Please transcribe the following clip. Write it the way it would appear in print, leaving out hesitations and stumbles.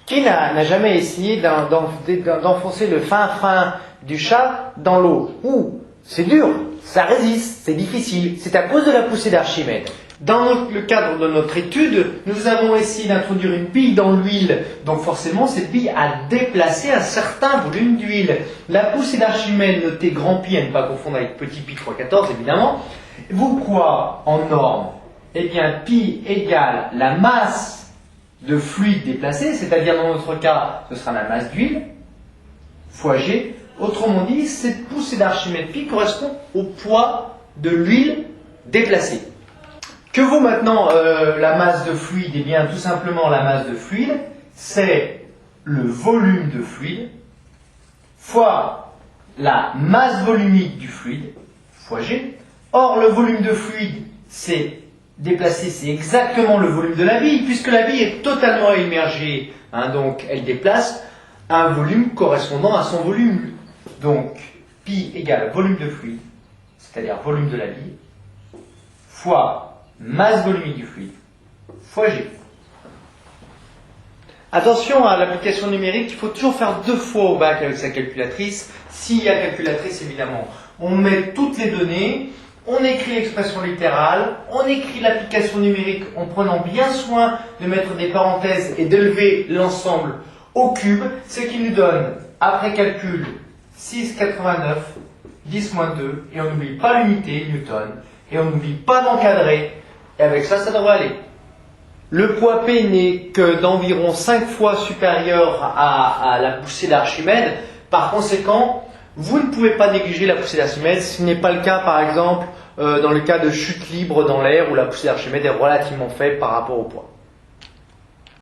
Qui n'a jamais essayé d'enfoncer le fin du chat dans l'eau? Ouh, c'est dur, ça résiste, c'est difficile. C'est à cause de la poussée d'Archimède. Dans le cadre de notre étude, nous avons essayé d'introduire une bille dans l'huile. Donc forcément, cette bille a déplacé un certain volume d'huile. La poussée d'Archimède, notée grand pi, à ne pas confondre avec petit pi 3,14 évidemment, vous quoi en norme? Eh bien, pi égale la masse de fluide déplacé, c'est-à-dire dans notre cas, ce sera la masse d'huile, fois G. Autrement dit, cette poussée d'Archimède pi correspond au poids de l'huile déplacée. Que vaut maintenant la masse de fluide? Eh bien, tout simplement, la masse de fluide, c'est le volume de fluide fois la masse volumique du fluide, fois G. Or, le volume de fluide, c'est déplacé, c'est exactement le volume de la bille, puisque la bille est totalement immergée, donc elle déplace un volume correspondant à son volume. Donc, pi égale volume de fluide, c'est-à-dire volume de la bille, fois masse volumique du fluide, fois G. Attention à l'application numérique, il faut toujours faire 2 fois au bac avec sa calculatrice. S'il y a calculatrice, évidemment, on met toutes les données, on écrit l'expression littérale, on écrit l'application numérique en prenant bien soin de mettre des parenthèses et d'élever l'ensemble au cube, ce qui nous donne, après calcul, 6,89, 10 moins 2, et on n'oublie pas l'unité, Newton, et on n'oublie pas d'encadrer, et avec ça, ça devrait aller. Le poids P n'est que d'environ 5 fois supérieur à la poussée d'Archimède, par conséquent, vous ne pouvez pas négliger la poussée d'Archimède, ce n'est pas le cas par exemple dans le cas de chute libre dans l'air où la poussée d'Archimède est relativement faible par rapport au poids.